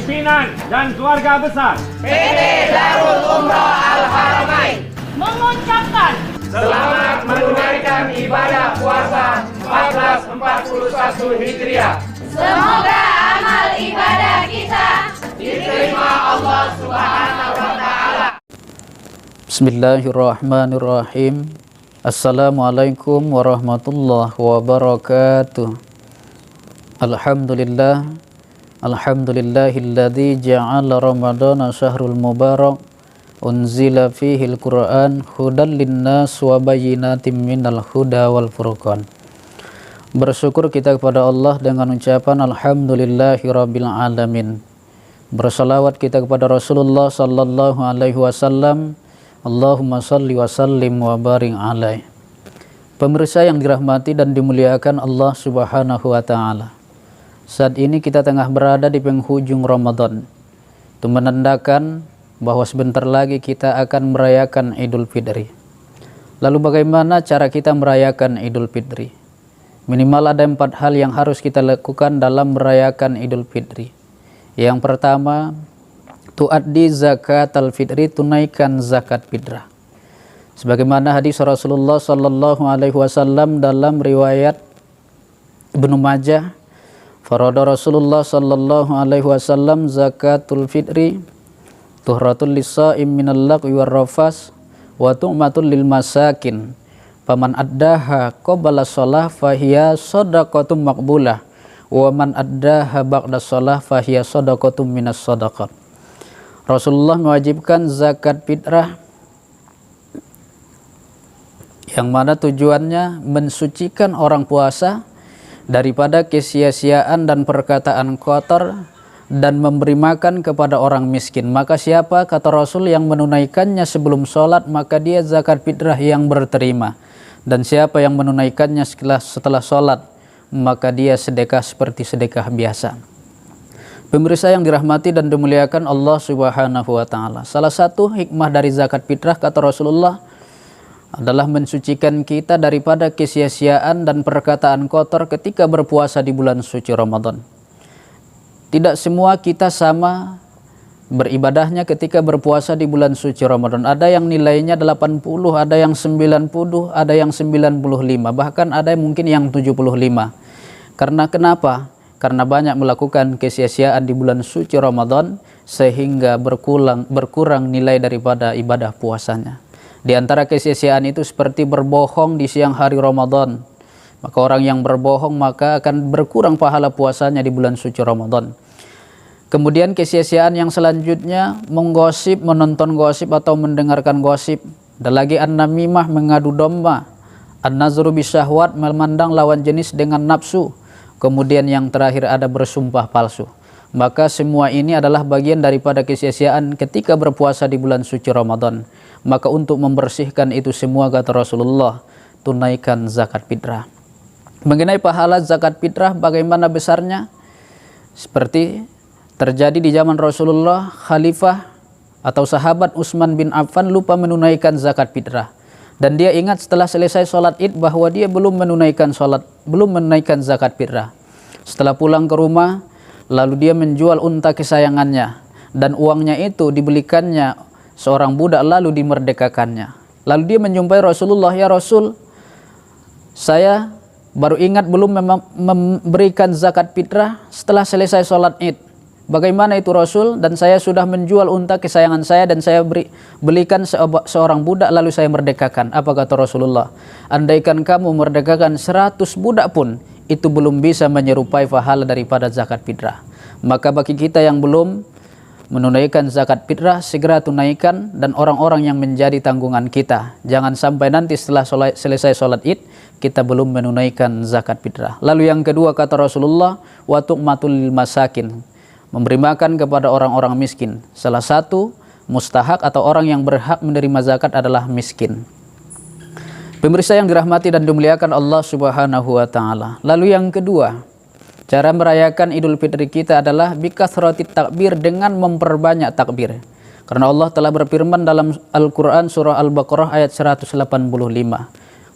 pimpinan dan keluarga besar PT Darul Umroh Al-Haramain mengucapkan selamat menunaikan ibadah puasa 1441 Hijriah. semoga amal ibadah kita Diterima Allah Subhanahu wa Ta'ala. Bismillahirrahmanirrahim. Assalamualaikum warahmatullahi wabarakatuh. Alhamdulillahilladzi ja'ala Ramadana syahrul mubarak unzila fihil Qur'an hudan linnas wa bayyinatin minal huda wal furqan. Bersyukur kita kepada Allah dengan ucapan alhamdulillahirabbil alamin. Bersalawat kita kepada Rasulullah sallallahu alaihi wasallam. Allahumma salli wa sallim wa barik alaih. Pemirsa yang dirahmati dan dimuliakan Allah Subhanahu wa Ta'ala, saat ini kita tengah berada di penghujung Ramadan. Itu menandakan bahwa sebentar lagi kita akan merayakan Idul Fitri. Lalu bagaimana cara kita merayakan Idul Fitri? Minimal ada 4 hal yang harus kita lakukan dalam merayakan Idul Fitri. Yang pertama, tuaddi zakat al-fitri, tunaikan zakat fitrah. Sebagaimana hadis Rasulullah sallallahu alaihi wasallam dalam riwayat Ibnu Majah, farada Rasulullah sallallahu alaihi wasallam zakatul fitri tuhratul lis-shaim minal lagwi war rafas wa tu'matul lil masakin faman addaha qabla shalah fahiya shadaqatum maqbulah wa man addaha ba'da shalah fahiya shadaqatum minas shadaqat. Rasulullah mewajibkan zakat fitrah yang mana tujuannya mensucikan orang puasa daripada kesia-siaan dan perkataan kotor dan memberi makan kepada orang miskin. Maka siapa, kata Rasul, yang menunaikannya sebelum sholat, maka dia zakat fitrah yang berterima. Dan siapa yang menunaikannya setelah sholat, maka dia sedekah seperti sedekah biasa. Pemirsa yang dirahmati dan dimuliakan Allah Subhanahu wa Ta'ala, salah satu hikmah dari zakat fitrah, kata Rasulullah, adalah mensucikan kita daripada kesia-siaan dan perkataan kotor ketika berpuasa di bulan suci Ramadan. Tidak semua kita sama beribadahnya ketika berpuasa di bulan suci Ramadan. Ada yang nilainya 80, ada yang 90, ada yang 95, bahkan ada yang mungkin yang 75. Karena kenapa? Karena banyak melakukan kesia-siaan di bulan suci Ramadan sehingga berkurang nilai daripada ibadah puasanya. Di antara kesia-siaan itu seperti berbohong di siang hari Ramadan. Maka orang yang berbohong maka akan berkurang pahala puasanya di bulan suci Ramadan. Kemudian kesia-siaan yang selanjutnya menggosip, menonton gosip atau mendengarkan gosip. Ada lagi an-namimah, mengadu domba, an-nazru bisyahwat, memandang lawan jenis dengan nafsu. Kemudian yang terakhir ada bersumpah palsu. Maka semua ini adalah bagian daripada kesia-siaan ketika berpuasa di bulan suci Ramadan. Maka untuk membersihkan itu semua, kata Rasulullah, tunaikan zakat fitrah. Mengenai pahala zakat fitrah bagaimana besarnya? Seperti terjadi di zaman Rasulullah, khalifah atau sahabat Utsman bin Affan lupa menunaikan zakat fitrah. Dan dia ingat setelah selesai sholat id bahwa dia belum menunaikan zakat fitrah. Setelah pulang ke rumah, lalu dia menjual unta kesayangannya, dan uangnya itu dibelikannya seorang budak lalu dimerdekakannya. Lalu dia menjumpai Rasulullah, ya Rasul, saya baru ingat belum memberikan zakat fitrah setelah selesai sholat id. Bagaimana itu Rasul? Dan saya sudah menjual unta kesayangan saya dan saya belikan seorang budak lalu saya merdekakan. Apa kata Rasulullah? Andaikan kamu merdekakan 100 budak pun, itu belum bisa menyerupai pahala daripada zakat fitrah. Maka bagi kita yang belum menunaikan zakat fitrah, segera tunaikan, dan orang-orang yang menjadi tanggungan kita. Jangan sampai nanti setelah selesai sholat id, kita belum menunaikan zakat fitrah. Lalu yang kedua, kata Rasulullah, wa tu'matul lil masakin, memberi makan kepada orang-orang miskin. Salah satu mustahak atau orang yang berhak menerima zakat adalah miskin. Pemirsa yang dirahmati dan dimuliakan Allah Subhanahu wa Ta'ala. Lalu yang kedua, cara merayakan Idul Fitri kita adalah bikasratit takbir, dengan memperbanyak takbir. Karena Allah telah berfirman dalam Al-Quran surah Al-Baqarah ayat 185.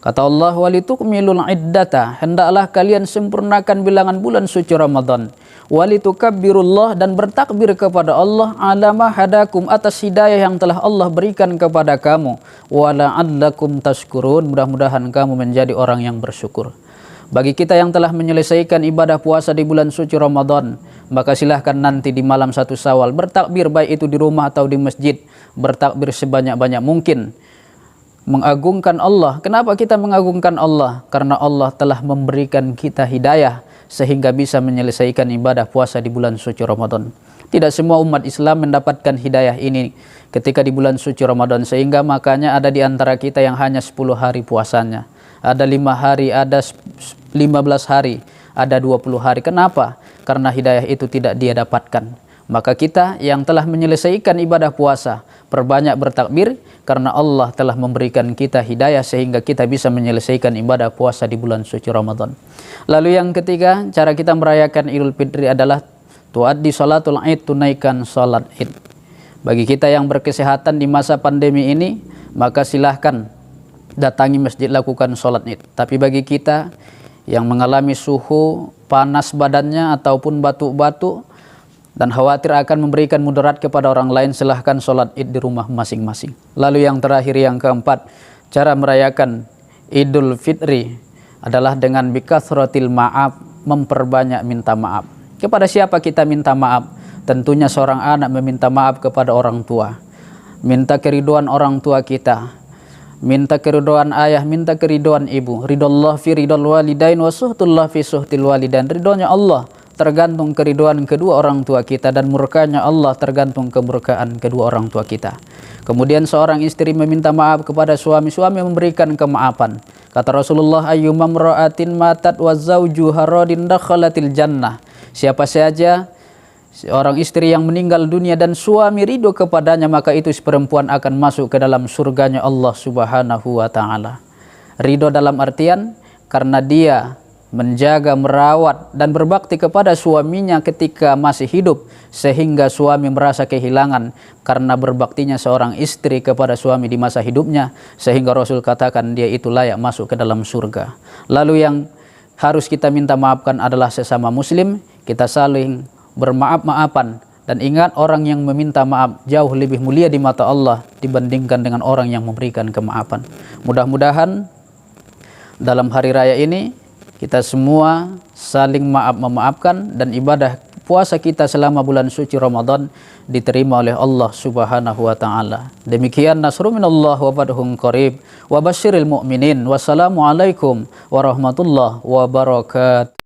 Kata Allah, walitukmilul iddata, hendaklah kalian sempurnakan bilangan bulan suci Ramadan. Walitukabbirullah, dan bertakbir kepada Allah ala ma hadakum, atas hidayah yang telah Allah berikan kepada kamu. Wala'allakum tashkurun, mudah-mudahan kamu menjadi orang yang bersyukur. Bagi kita yang telah menyelesaikan ibadah puasa di bulan suci Ramadan, maka silahkan nanti di malam 1 Syawal bertakbir, baik itu di rumah atau di masjid, bertakbir sebanyak-banyak mungkin, mengagungkan Allah. Kenapa kita mengagungkan Allah? Karena Allah telah memberikan kita hidayah sehingga bisa menyelesaikan ibadah puasa di bulan suci Ramadan. Tidak semua umat Islam mendapatkan hidayah ini ketika di bulan suci Ramadan, sehingga makanya ada di antara kita yang hanya 10 hari puasanya, ada 5 hari, ada 15 hari, ada 20 hari. Kenapa? Karena hidayah itu tidak dia dapatkan. Maka kita yang telah menyelesaikan ibadah puasa, perbanyak bertakbir karena Allah telah memberikan kita hidayah sehingga kita bisa menyelesaikan ibadah puasa di bulan suci Ramadan. Lalu yang ketiga, cara kita merayakan Idul Fitri adalah tuaddi sholatul Id, tunaikan sholat Id. Bagi kita yang berkesehatan di masa pandemi ini, maka silahkan datangi masjid, lakukan sholat Id. Tapi bagi kita yang mengalami suhu panas badannya ataupun batuk-batuk dan khawatir akan memberikan mudarat kepada orang lain, silahkan sholat Id di rumah masing-masing. Lalu yang terakhir, yang keempat, cara merayakan Idul Fitri adalah dengan bikathratil ma'af, memperbanyak minta maaf. Kepada siapa kita minta maaf? Tentunya seorang anak meminta maaf kepada orang tua, minta keriduan orang tua kita, minta keriduan ayah, minta keriduan ibu. Ridallah fi ridal walidain wa suhtullah fi suhtil walidain. Ridhonya Allah tergantung keriduan kedua orang tua kita, dan murkanya Allah tergantung kemurkaan kedua orang tua kita. Kemudian seorang istri meminta maaf kepada suami, suami memberikan kemaafan. Kata Rasulullah, ayyumam ra'atin matat wa zawjuha radin dakhalatil jannah. Siapa saja seorang istri yang meninggal dunia dan suami ridho kepadanya, maka itu si perempuan akan masuk ke dalam surganya Allah Subhanahu wa ta'ala. Ridho dalam artian karena dia menjaga, merawat, dan berbakti kepada suaminya ketika masih hidup, sehingga suami merasa kehilangan karena berbaktinya seorang istri kepada suami di masa hidupnya, sehingga Rasul katakan dia itu layak masuk ke dalam surga. Lalu yang harus kita minta maafkan adalah sesama muslim, kita saling bermaaf-maafan, dan ingat, orang yang meminta maaf jauh lebih mulia di mata Allah dibandingkan dengan orang yang memberikan kemaafan. Mudah-mudahan dalam hari raya ini kita semua saling maaf-memaafkan, dan ibadah puasa kita selama bulan suci Ramadan diterima oleh Allah Subhanahu wa ta'ala. Demikian, nasru minallah wa fathun qarib wa basyiril mu'minin. Wassalamualaikum warahmatullahi wabarakatuh.